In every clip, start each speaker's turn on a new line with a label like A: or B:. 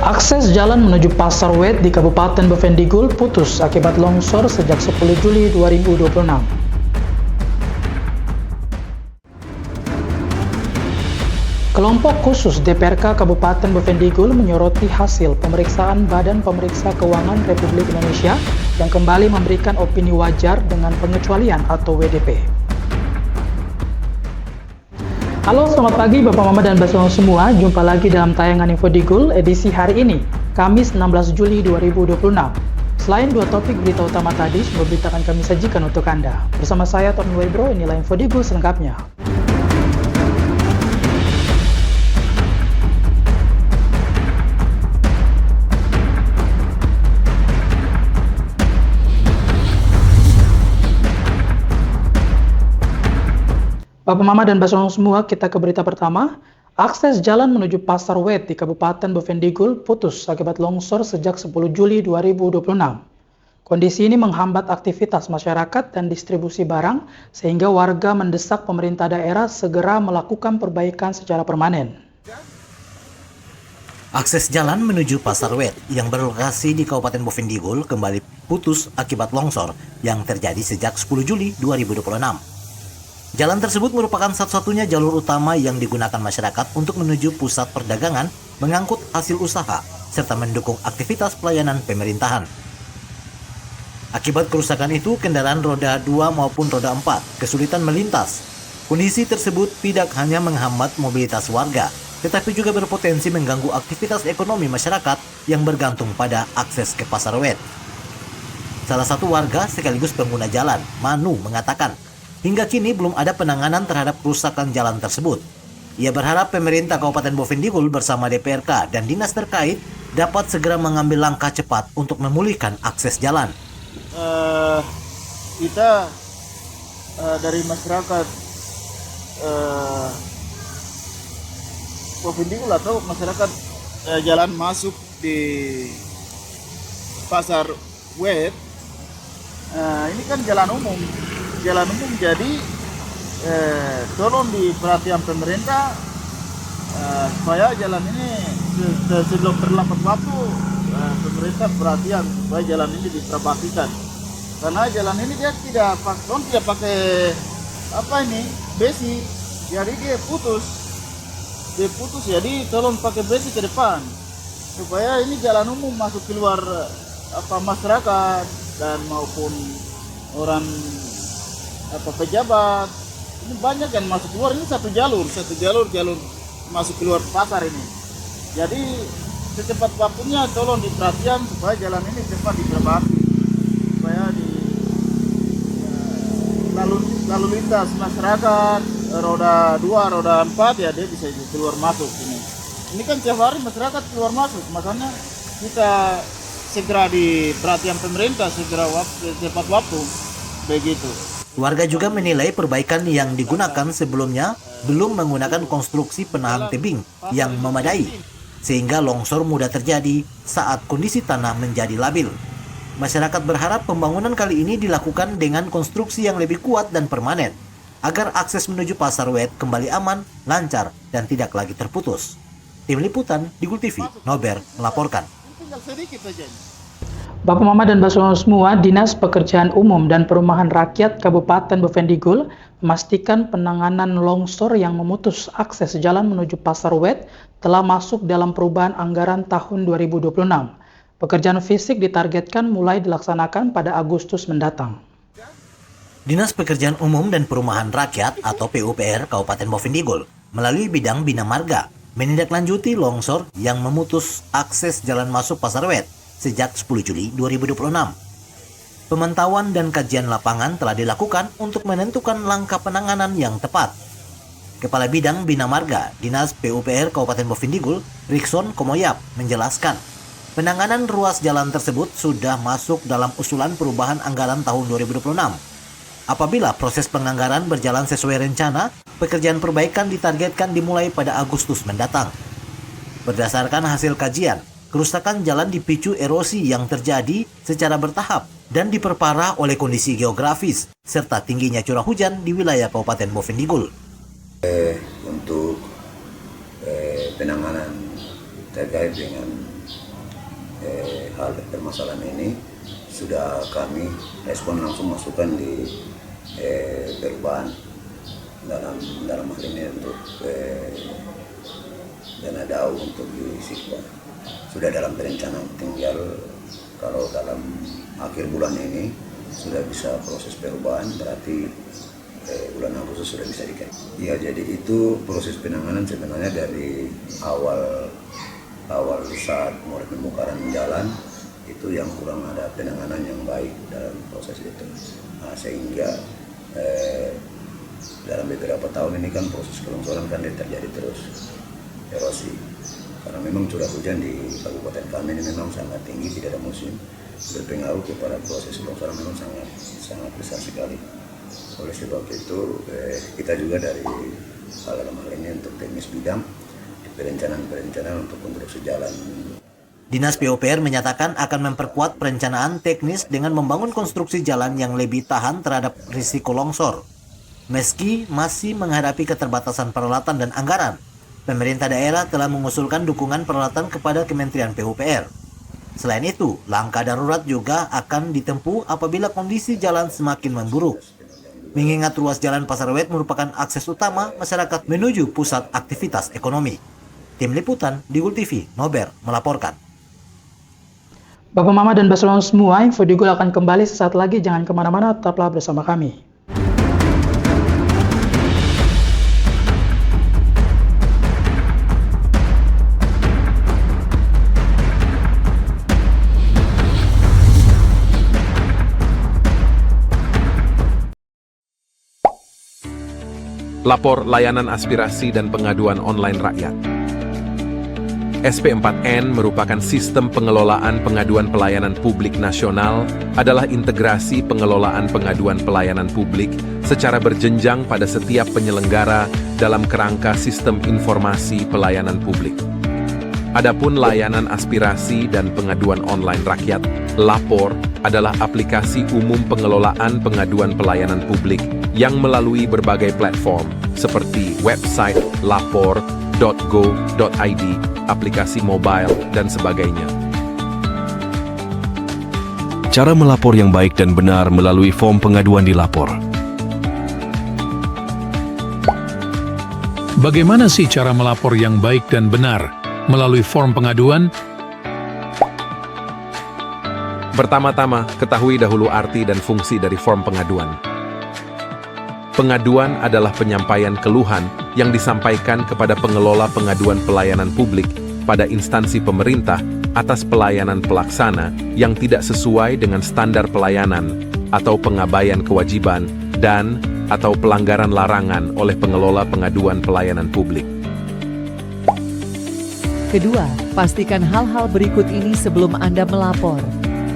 A: Akses jalan menuju Pasar Wet di Kabupaten Bovendigul putus akibat longsor sejak 10 Juli 2026. Kelompok khusus DPRK Kabupaten Bovendigul menyoroti hasil pemeriksaan Badan Pemeriksa Keuangan Republik Indonesia yang kembali memberikan opini wajar dengan pengecualian atau WDP. Halo, selamat pagi Bapak Mama dan Bapak semua. Jumpa lagi dalam tayangan Info Digul edisi hari ini, Kamis 16 Juli 2026. Selain dua topik berita utama tadi, semua berita akan kami sajikan untuk Anda. Bersama saya, Tony Webro, inilah Info Digul selengkapnya. Bapak Mama dan Bapak semua, kita ke berita pertama. Akses jalan menuju Pasar Wet di Kabupaten Bovendigul putus akibat longsor sejak 10 Juli 2026. Kondisi ini menghambat aktivitas masyarakat dan distribusi barang, sehingga warga mendesak pemerintah daerah segera melakukan perbaikan secara permanen.
B: Akses jalan menuju Pasar Wet yang berlokasi di Kabupaten Bovendigul kembali putus akibat longsor yang terjadi sejak 10 Juli 2026. Jalan tersebut merupakan satu-satunya jalur utama yang digunakan masyarakat untuk menuju pusat perdagangan, mengangkut hasil usaha, serta mendukung aktivitas pelayanan pemerintahan. Akibat kerusakan itu, kendaraan roda 2 maupun roda 4 kesulitan melintas. Kondisi tersebut tidak hanya menghambat mobilitas warga, tetapi juga berpotensi mengganggu aktivitas ekonomi masyarakat yang bergantung pada akses ke Pasar Wet. Salah satu warga sekaligus pengguna jalan, Manu, mengatakan, hingga kini belum ada penanganan terhadap kerusakan jalan tersebut. Ia berharap pemerintah Kabupaten Bovendigul bersama DPRK dan dinas terkait dapat segera mengambil langkah cepat untuk memulihkan akses jalan.
C: Kita dari masyarakat Bovendigul atau masyarakat jalan masuk di Pasar Wet, ini kan jalan umum. Jadi tolong di perhatian pemerintah supaya jalan ini sebelum terlambat waktu pemerintah perhatian supaya jalan ini diperbaikan, karena jalan ini dia tidak pakai besi, jadi dia putus, jadi tolong pakai besi ke depan supaya ini jalan umum masuk keluar masyarakat dan maupun orang pejabat. Ini banyak yang masuk keluar, ini satu jalur masuk keluar pasar ini. Jadi secepat waktunya tolong diperhatikan supaya jalan ini cepat diperbaiki, supaya lalu lintas masyarakat roda 2, roda 4 ya dia bisa keluar masuk ini. Ini kan tiap hari masyarakat keluar masuk, makanya kita segera diperhatikan pemerintah cepat waktu begitu.
B: Warga juga menilai perbaikan yang digunakan sebelumnya belum menggunakan konstruksi penahan tebing yang memadai, sehingga longsor mudah terjadi saat kondisi tanah menjadi labil. Masyarakat berharap pembangunan kali ini dilakukan dengan konstruksi yang lebih kuat dan permanen, agar akses menuju Pasar Wet kembali aman, lancar, dan tidak lagi terputus. Tim Liputan Digul TV, Nober melaporkan.
A: Bapak Mama dan Bapak semua, Dinas Pekerjaan Umum dan Perumahan Rakyat Kabupaten Bovendigul memastikan penanganan longsor yang memutus akses jalan menuju Pasar Wet telah masuk dalam perubahan anggaran tahun 2026. Pekerjaan fisik ditargetkan mulai dilaksanakan pada Agustus mendatang.
B: Dinas Pekerjaan Umum dan Perumahan Rakyat atau PUPR Kabupaten Bovendigul melalui bidang Bina Marga menindaklanjuti longsor yang memutus akses jalan masuk Pasar Wet sejak 10 Juli 2026. Pemantauan dan kajian lapangan telah dilakukan untuk menentukan langkah penanganan yang tepat. Kepala Bidang Bina Marga Dinas PUPR Kabupaten Bovendigul, Rikson Komoyap, menjelaskan, penanganan ruas jalan tersebut sudah masuk dalam usulan perubahan anggaran tahun 2026. Apabila proses penganggaran berjalan sesuai rencana, pekerjaan perbaikan ditargetkan dimulai pada Agustus mendatang. Berdasarkan hasil kajian, kerusakan jalan dipicu erosi yang terjadi secara bertahap dan diperparah oleh kondisi geografis serta tingginya curah hujan di wilayah Kabupaten Bovendigul.
D: Untuk penanganan terkait dengan hal permasalahan ini sudah kami respon langsung masukkan di perubahan dalam hal ini untuk dana DAU untuk di Sikwa. Sudah dalam perencanaan, tinggal kalau dalam akhir bulan ini sudah bisa proses perubahan, berarti bulan Agustus sudah bisa dikaitkan. Ya, jadi itu proses penanganan sebenarnya dari awal saat mulai pembongkaran jalan itu yang kurang ada penanganan yang baik dalam proses itu. Nah, sehingga dalam beberapa tahun ini kan proses kelongsoran kan terjadi terus erosi. Karena memang curah hujan di kabupaten kami ini memang sangat tinggi, tidak ada musim, berpengaruh kepada proses longsoran memang sangat besar sekali. Oleh sebab itu kita juga dari dalam hal ini untuk teknis bidang perencanaan untuk konstruksi jalan.
B: Dinas PUPR menyatakan akan memperkuat perencanaan teknis dengan membangun konstruksi jalan yang lebih tahan terhadap risiko longsor. Meski masih menghadapi keterbatasan peralatan dan anggaran, pemerintah daerah telah mengusulkan dukungan peralatan kepada Kementerian PUPR. Selain itu, langkah darurat juga akan ditempuh apabila kondisi jalan semakin memburuk. Mengingat ruas jalan Pasar Wet merupakan akses utama masyarakat menuju pusat aktivitas ekonomi. Tim Liputan Digul TV, Nober melaporkan.
A: Bapak Mama dan Basolong semua, info Digul akan kembali sesaat lagi. Jangan kemana-mana, tetaplah bersama kami.
E: Lapor layanan aspirasi dan pengaduan online rakyat. SP4N merupakan sistem pengelolaan pengaduan pelayanan publik nasional, adalah integrasi pengelolaan pengaduan pelayanan publik secara berjenjang pada setiap penyelenggara dalam kerangka sistem informasi pelayanan publik. Adapun layanan aspirasi dan pengaduan online rakyat, Lapor, adalah aplikasi umum pengelolaan pengaduan pelayanan publik yang melalui berbagai platform seperti website lapor.go.id, aplikasi mobile, dan sebagainya.
F: Cara melapor yang baik dan benar melalui form pengaduan di Lapor.
G: Bagaimana sih cara melapor yang baik dan benar melalui form pengaduan?
E: Pertama-tama, ketahui dahulu arti dan fungsi dari form pengaduan. Pengaduan adalah penyampaian keluhan yang disampaikan kepada pengelola pengaduan pelayanan publik pada instansi pemerintah atas pelayanan pelaksana yang tidak sesuai dengan standar pelayanan atau pengabaian kewajiban dan atau pelanggaran larangan oleh pengelola pengaduan pelayanan publik.
H: Kedua, pastikan hal-hal berikut ini sebelum Anda melapor.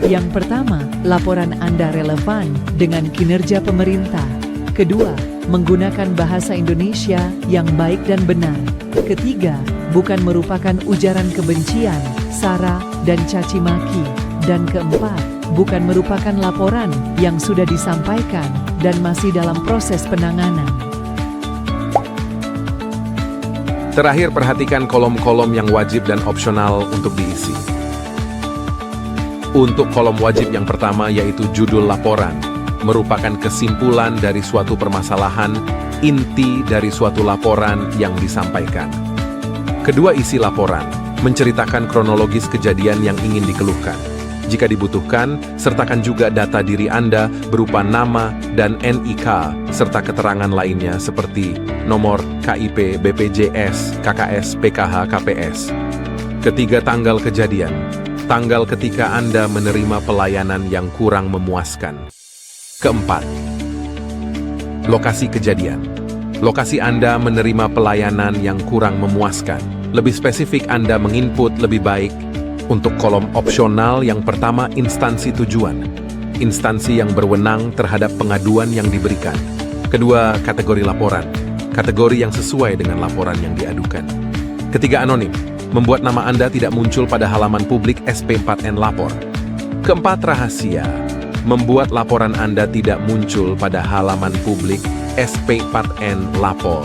H: Yang pertama, laporan Anda relevan dengan kinerja pemerintah. Kedua, menggunakan bahasa Indonesia yang baik dan benar. Ketiga, bukan merupakan ujaran kebencian, sara, dan caci maki. Dan keempat, bukan merupakan laporan yang sudah disampaikan dan masih dalam proses penanganan.
E: Terakhir, perhatikan kolom-kolom yang wajib dan opsional untuk diisi. Untuk kolom wajib yang pertama yaitu judul laporan, merupakan kesimpulan dari suatu permasalahan, inti dari suatu laporan yang disampaikan. Kedua, isi laporan, menceritakan kronologis kejadian yang ingin dikeluhkan. Jika dibutuhkan, sertakan juga data diri Anda berupa nama dan NIK, serta keterangan lainnya seperti nomor KIP, BPJS, KKS, PKH, KPS. Ketiga, tanggal kejadian, tanggal ketika Anda menerima pelayanan yang kurang memuaskan. Keempat, lokasi kejadian. Lokasi Anda menerima pelayanan yang kurang memuaskan. Lebih spesifik, Anda menginput lebih baik. Untuk kolom opsional yang pertama, instansi tujuan. Instansi yang berwenang terhadap pengaduan yang diberikan. Kedua, kategori laporan. Kategori yang sesuai dengan laporan yang diadukan. Ketiga, anonim. Membuat nama Anda tidak muncul pada halaman publik SP4N Lapor. Keempat, rahasia. Membuat laporan Anda tidak muncul pada halaman publik SP4N Lapor.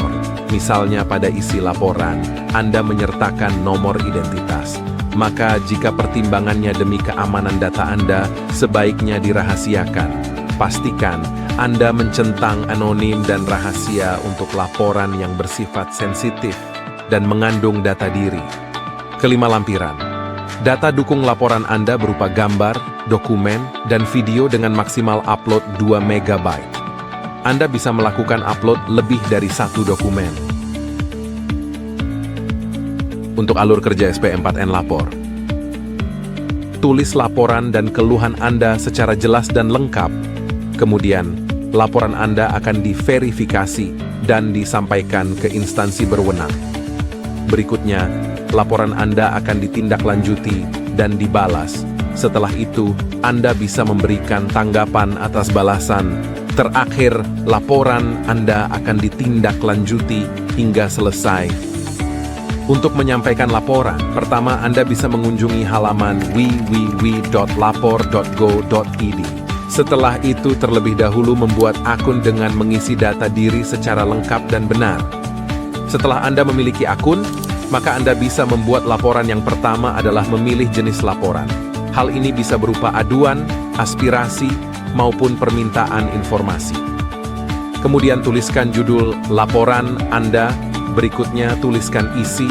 E: Misalnya pada isi laporan, Anda menyertakan nomor identitas. Maka jika pertimbangannya demi keamanan data Anda, sebaiknya dirahasiakan. Pastikan Anda mencentang anonim dan rahasia untuk laporan yang bersifat sensitif dan mengandung data diri. Kelima lampiran. Data dukung laporan Anda berupa gambar, dokumen, dan video dengan maksimal upload 2 MB. Anda bisa melakukan upload lebih dari 1 dokumen. Untuk alur kerja SP4N Lapor. Tulis laporan dan keluhan Anda secara jelas dan lengkap. Kemudian, laporan Anda akan diverifikasi dan disampaikan ke instansi berwenang. Berikutnya, laporan Anda akan ditindaklanjuti dan dibalas. Setelah itu, Anda bisa memberikan tanggapan atas balasan. Terakhir, laporan Anda akan ditindaklanjuti hingga selesai. Untuk menyampaikan laporan, pertama Anda bisa mengunjungi halaman www.lapor.go.id. Setelah itu, terlebih dahulu membuat akun dengan mengisi data diri secara lengkap dan benar. Setelah Anda memiliki akun, maka Anda bisa membuat laporan. Yang pertama adalah memilih jenis laporan. Hal ini bisa berupa aduan, aspirasi, maupun permintaan informasi. Kemudian tuliskan judul laporan Anda, berikutnya tuliskan isi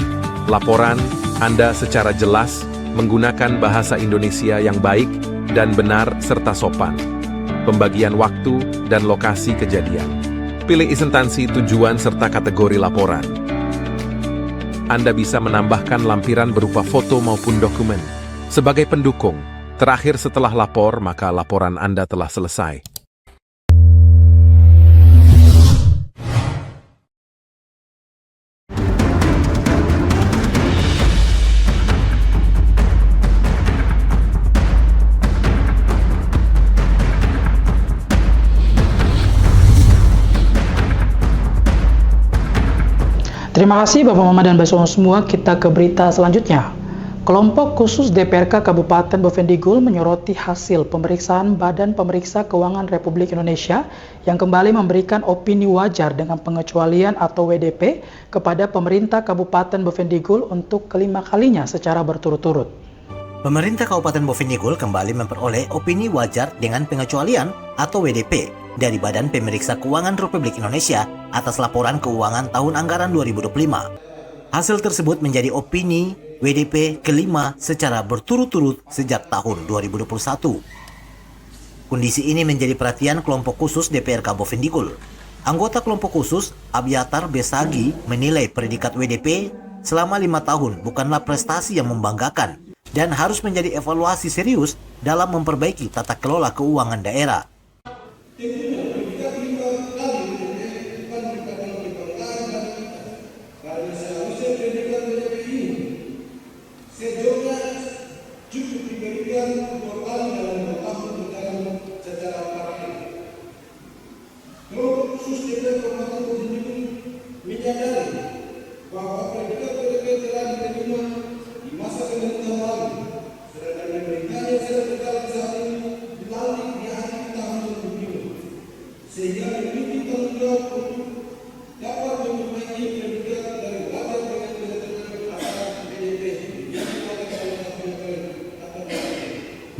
E: laporan Anda secara jelas, menggunakan bahasa Indonesia yang baik dan benar serta sopan. Pembagian waktu dan lokasi kejadian. Pilih instansi tujuan serta kategori laporan. Anda bisa menambahkan lampiran berupa foto maupun dokumen. Sebagai pendukung, terakhir setelah lapor, maka laporan Anda telah selesai.
A: Terima kasih Bapak Mama dan Bapak semua. Kita ke berita selanjutnya. Kelompok khusus DPRK Kabupaten Bovendigul menyoroti hasil pemeriksaan Badan Pemeriksa Keuangan Republik Indonesia yang kembali memberikan opini wajar dengan pengecualian atau WDP kepada pemerintah Kabupaten Bovendigul untuk kelima kalinya secara berturut-turut.
B: Pemerintah Kabupaten Bovendigul kembali memperoleh opini wajar dengan pengecualian atau WDP dari Badan Pemeriksa Keuangan Republik Indonesia atas laporan keuangan tahun anggaran 2025. Hasil tersebut menjadi opini WDP kelima secara berturut-turut sejak tahun 2021. Kondisi ini menjadi perhatian kelompok khusus DPRK Bovendigul. Anggota kelompok khusus Abiatar Besagi menilai predikat WDP selama 5 tahun bukanlah prestasi yang membanggakan dan harus menjadi evaluasi serius dalam memperbaiki tata kelola keuangan daerah.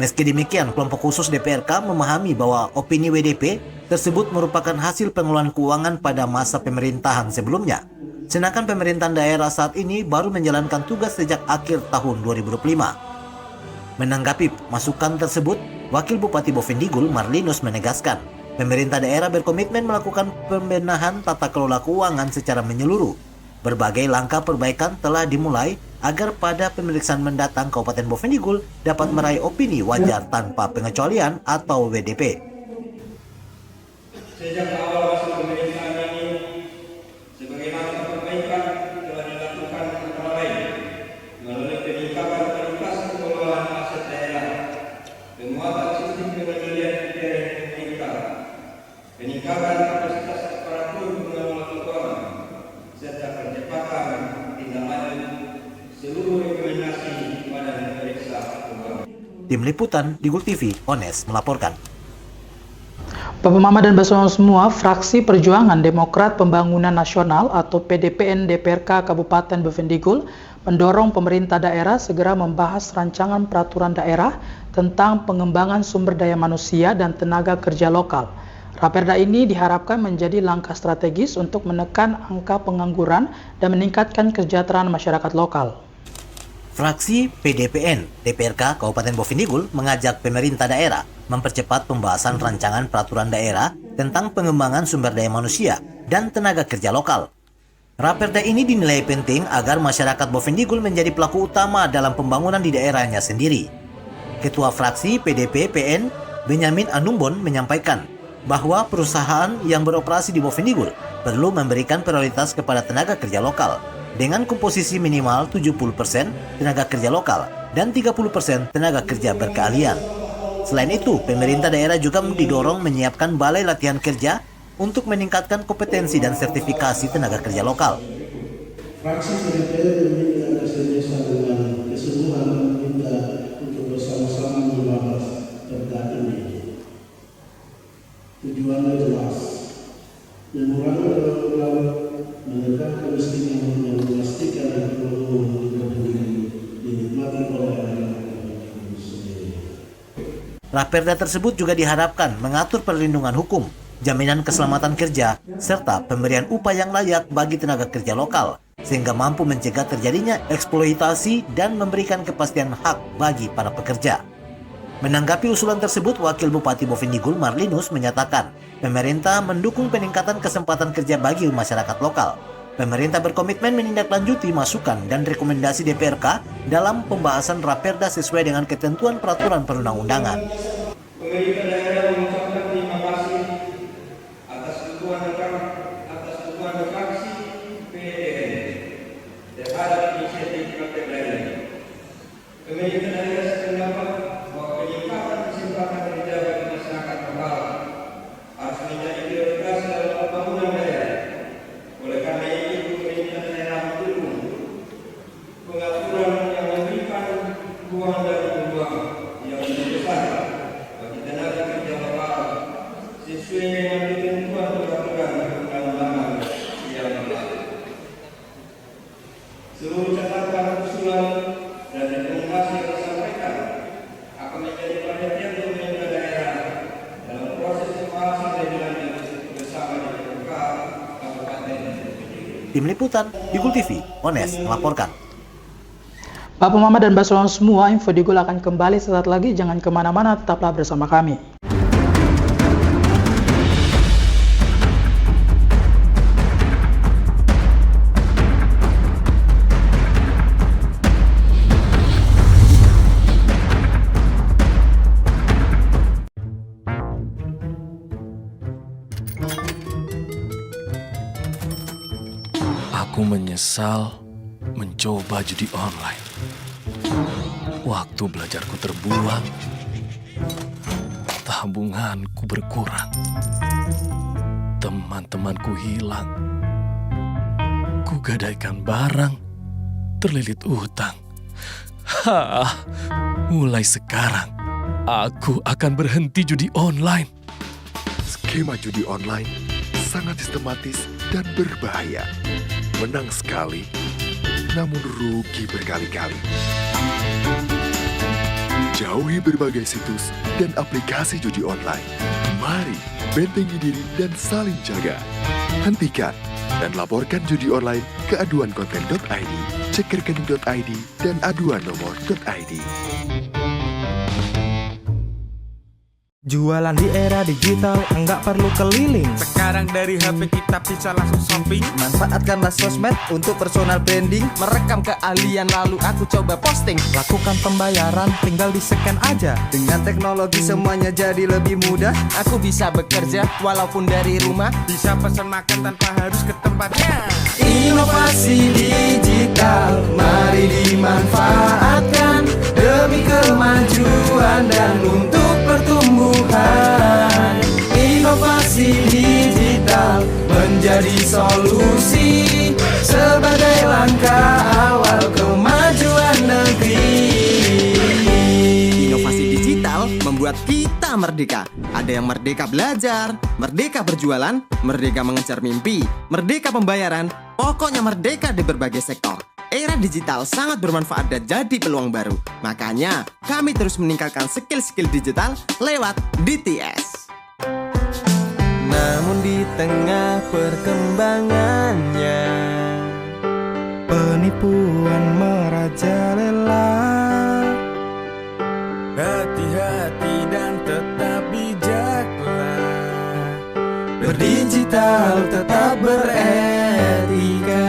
B: Meski demikian, kelompok khusus DPRK memahami bahwa opini WDP tersebut merupakan hasil pengelolaan keuangan pada masa pemerintahan sebelumnya. Sedangkan pemerintahan daerah saat ini baru menjalankan tugas sejak akhir tahun 2025. Menanggapi masukan tersebut, Wakil Bupati Bovendigul Marlinus menegaskan, pemerintah daerah berkomitmen melakukan pembenahan tata kelola keuangan secara menyeluruh. Berbagai langkah perbaikan telah dimulai agar pada pemeriksaan mendatang Kabupaten Bovendigul dapat meraih opini wajar tanpa pengecualian atau WDP.
I: Sejak awal masa pemeriksaan ini, sebagai langkah perbaikan telah dilakukan antara lain melalui peningkatan kualitas pengelolaan aset daerah, penguatan sistem pengendalian keuangan pemerintah, peningkatan kapasitas aparatur pengelola keuangan, serta percepatan tindak lanjut seluruh rekomendasi Badan Pemeriksa Keuangan.
B: Tim Liputan Digul TV, Ones melaporkan.
A: Bapak Mama dan Bapak semua, Fraksi Perjuangan Demokrat Pembangunan Nasional atau PDPN DPRK Kabupaten Bovendigul mendorong pemerintah daerah segera membahas rancangan peraturan daerah tentang pengembangan sumber daya manusia dan tenaga kerja lokal. Raperda ini diharapkan menjadi langkah strategis untuk menekan angka pengangguran dan meningkatkan kesejahteraan masyarakat lokal.
B: Fraksi PDPN DPRK Kabupaten Bovendigul mengajak pemerintah daerah mempercepat pembahasan rancangan peraturan daerah tentang pengembangan sumber daya manusia dan tenaga kerja lokal. Raperda ini dinilai penting agar masyarakat Bovendigul menjadi pelaku utama dalam pembangunan di daerahnya sendiri. Ketua Fraksi PDP-PN Benyamin Anumbon menyampaikan bahwa perusahaan yang beroperasi di Bovendigul perlu memberikan prioritas kepada tenaga kerja lokal dengan komposisi minimal 70% tenaga kerja lokal dan 30% tenaga kerja berkeahlian. Selain itu, pemerintah daerah juga didorong menyiapkan balai latihan kerja untuk meningkatkan kompetensi dan sertifikasi tenaga kerja lokal.
J: Fraksi PDPN meminta kerjasama dengan keseluruhan pemerintah untuk bersama-sama membahas perda ini. Tujuannya jelas, mengurangi keangguran, menekan kemiskinan dan memastikan ekonomi berpendidikan dinikmati oleh anak-anak sendiri.
B: Raperda tersebut juga diharapkan mengatur perlindungan hukum, jaminan keselamatan kerja, serta pemberian upah yang layak bagi tenaga kerja lokal, sehingga mampu mencegah terjadinya eksploitasi dan memberikan kepastian hak bagi para pekerja. Menanggapi usulan tersebut, Wakil Bupati Bovendigul Marlinus menyatakan, pemerintah mendukung peningkatan kesempatan kerja bagi masyarakat lokal. Pemerintah berkomitmen menindaklanjuti masukan dan rekomendasi DPRK dalam pembahasan Raperda sesuai dengan ketentuan peraturan perundang-undangan.
I: Pemerintah daerah mengucapkan terima kasih atas dukungan fraksi PDPN terhadap inisiatif Raperda ini. Pemerintah daerah sependapat bahwa peningkatan kesempatan kerja bagi masyarakat lokal harus menjadi prioritas dalam pembangunan daerah. Oleh karena itu, pemerintah daerah mendukung pengaturan yang memberikan ruang dan peluang yang lebih besar bagi tenaga kerja lokal sesuai dengan ketentuan peraturan perundang-undangan yang berlaku. Seluruh catatan usulan dan rekomendasi yang disampaikan akan menjadi perhatian pemerintah daerah dalam proses pembahasan lebih lanjut bersama DPRK Kabupaten Bovendigul.
B: Tim Liputan Digul TV, Ones melaporkan.
A: Bapak Mama dan Bapak semua, Info Digul akan kembali sesaat lagi. Jangan kemana-mana, tetaplah bersama kami.
F: Aku menyesal mencoba judi online. Waktu belajarku terbuang, tabunganku berkurang, teman-temanku hilang, kugadaikan barang, terlilit utang. Mulai sekarang, aku akan berhenti judi online.
K: Skema judi online sangat sistematis dan berbahaya. Menang sekali, namun rugi berkali-kali. Jauhi berbagai situs dan aplikasi judi online. Mari bentengi diri dan saling jaga. Hentikan dan laporkan judi online ke aduankonten.id, cek rekening.id, dan aduan nomor.id.
L: Jualan di era digital, enggak perlu keliling.
M: Sekarang dari HP kita bisa langsung shopping.
L: Manfaatkanlah sosmed untuk personal branding.
M: Merekam keahlian lalu aku coba posting.
L: Lakukan pembayaran, tinggal di-scan aja.
N: Dengan teknologi semuanya jadi lebih mudah.
M: Aku bisa bekerja walaupun dari rumah.
L: Bisa pesan makan tanpa harus ke tempatnya.
N: Inovasi digital, mari dimanfaatkan demi kemajuan dan untuk pertumbuhan. Inovasi digital menjadi solusi sebagai langkah awal kemajuan negeri.
O: Inovasi digital membuat kita
M: kita merdeka. Ada yang merdeka belajar, merdeka berjualan, merdeka mengejar mimpi, merdeka pembayaran, pokoknya merdeka di berbagai sektor. Era digital sangat bermanfaat dan jadi peluang baru. Makanya, kami terus meningkatkan skill-skill digital lewat DTS.
L: Namun di tengah perkembangannya, penipuan merajalela. Hati-hati dan tetap bijaklah, berdigital tetap beretika.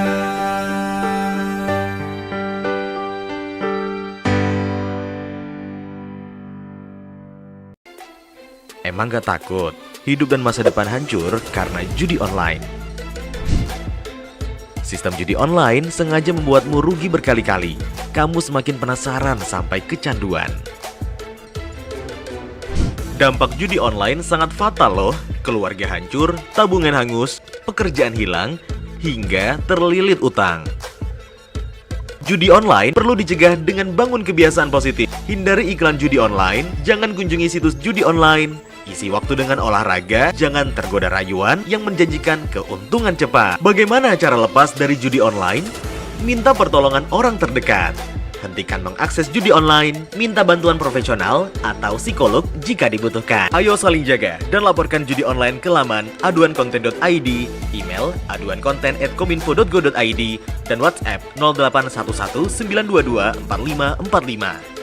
O: Emang gak takut hidup dan masa depan hancur karena judi online? Sistem judi online sengaja membuatmu rugi berkali-kali. Kamu semakin penasaran sampai kecanduan. Dampak judi online sangat fatal loh. Keluarga hancur, tabungan hangus, pekerjaan hilang, hingga terlilit utang. Judi online perlu dicegah dengan bangun kebiasaan positif. Hindari iklan judi online, jangan kunjungi situs judi online. Isi waktu dengan olahraga, jangan tergoda rayuan yang menjanjikan keuntungan cepat. Bagaimana cara lepas dari judi online? Minta pertolongan orang terdekat. Hentikan mengakses judi online, minta bantuan profesional atau psikolog jika dibutuhkan. Ayo saling jaga dan laporkan judi online ke laman aduankonten.id, email aduankonten@kominfo.go.id, dan WhatsApp 0811 922 4545.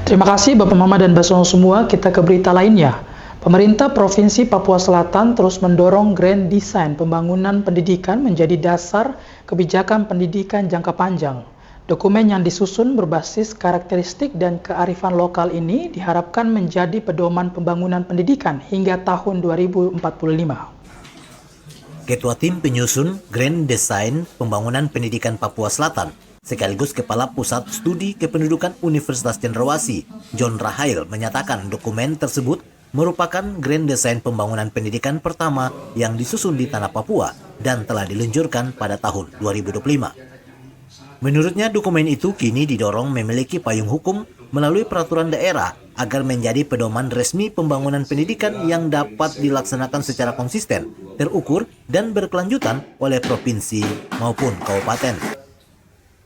A: Terima kasih Bapak Mama dan Mbak Sono semua. Kita ke berita lainnya. Pemerintah Provinsi Papua Selatan terus mendorong Grand Design pembangunan pendidikan menjadi dasar kebijakan pendidikan jangka panjang. Dokumen yang disusun berbasis karakteristik dan kearifan lokal ini diharapkan menjadi pedoman pembangunan pendidikan hingga tahun 2045.
B: Ketua Tim Penyusun Grand Design Pembangunan Pendidikan Papua Selatan, sekaligus Kepala Pusat Studi Kependudukan Universitas Cendrawasih, John Rahael, menyatakan dokumen tersebut merupakan Grand Design Pembangunan Pendidikan pertama yang disusun di tanah Papua dan telah diluncurkan pada tahun 2025. Menurutnya, dokumen itu kini didorong memiliki payung hukum melalui peraturan daerah agar menjadi pedoman resmi pembangunan pendidikan yang dapat dilaksanakan secara konsisten, terukur, dan berkelanjutan oleh provinsi maupun kabupaten.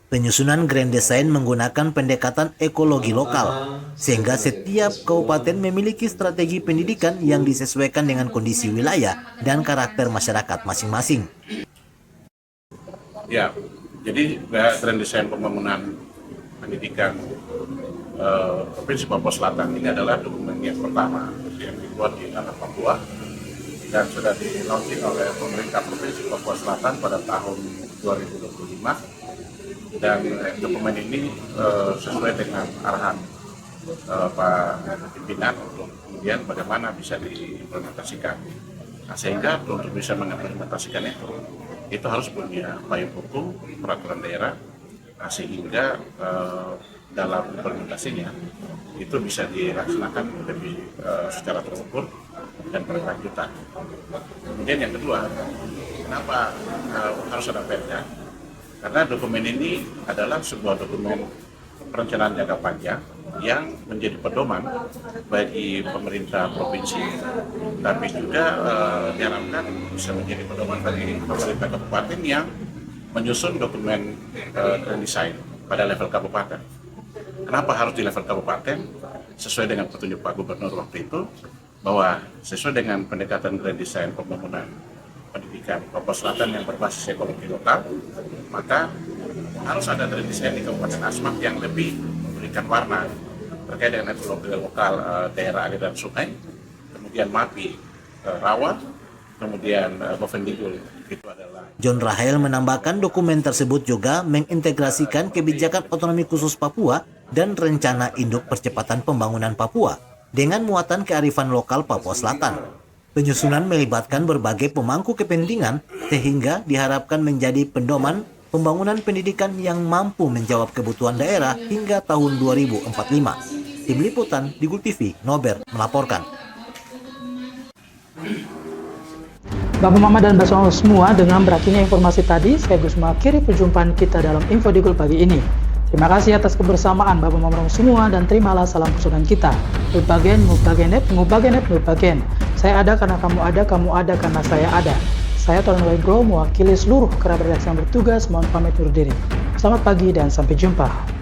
B: Penyusunan Grand Design menggunakan pendekatan ekologi lokal, sehingga setiap kabupaten memiliki strategi pendidikan yang disesuaikan dengan kondisi wilayah dan karakter masyarakat masing-masing.
P: Ya, jadi Grand Design Pembangunan Pendidikan Provinsi Papua Selatan ini adalah dokumen yang pertama yang dibuat di tanah Papua dan sudah di-launching oleh pemerintah Provinsi Papua Selatan pada tahun 2025. Dan dokumen ini sesuai dengan arahan Pak Pimpinan untuk kemudian bagaimana bisa diimplementasikan. Nah, sehingga untuk bisa mengimplementasikan itu harus punya payung hukum, peraturan daerah, sehingga dalam implementasinya itu bisa dilaksanakan lebih secara terukur dan berkelanjutan. Kemudian yang kedua, kenapa harus ada perda? Karena dokumen ini adalah sebuah dokumen perencanaan jangka panjang yang menjadi pedoman bagi pemerintah provinsi, tapi juga diharapkan bisa menjadi pedoman bagi pemerintah kabupaten yang menyusun dokumen Grand Design pada level kabupaten. Kenapa harus di level kabupaten? Sesuai dengan petunjuk Pak Gubernur waktu itu, bahwa sesuai dengan pendekatan Grand Design pembangunan pendidikan Papua Selatan yang berbasis ekologi lokal, maka harus ada Grand Design di Kabupaten Asmat yang lebih memberikan warna terkait dengan ekologi lokal daerah aliran sungai, kemudian MAPI, rawa, kemudian Bovendigul. Itu adalah.
B: John Rahael menambahkan dokumen tersebut juga mengintegrasikan kebijakan otonomi khusus Papua dan rencana induk percepatan pembangunan Papua dengan muatan kearifan lokal Papua Selatan. Penyusunan melibatkan berbagai pemangku kepentingan sehingga diharapkan menjadi pedoman pembangunan pendidikan yang mampu menjawab kebutuhan daerah hingga tahun 2045. Tim Liputan Digul TV, Nober melaporkan.
A: Bapak Mama dan Bapak semua, dengan berakhirnya informasi tadi, saya Gus mengakhiri perjumpaan kita dalam Info Digul pagi ini. Terima kasih atas kebersamaan Bapak Mama semua dan terimalah salam persaudaraan kita. Mubagen, mubagenet, mubagenet, mubagen. Saya ada karena kamu ada karena saya ada. Saya Tuan Waibro mewakili seluruh kerabat redaksi yang bertugas, mohon pamit undur diri. Selamat pagi dan sampai jumpa.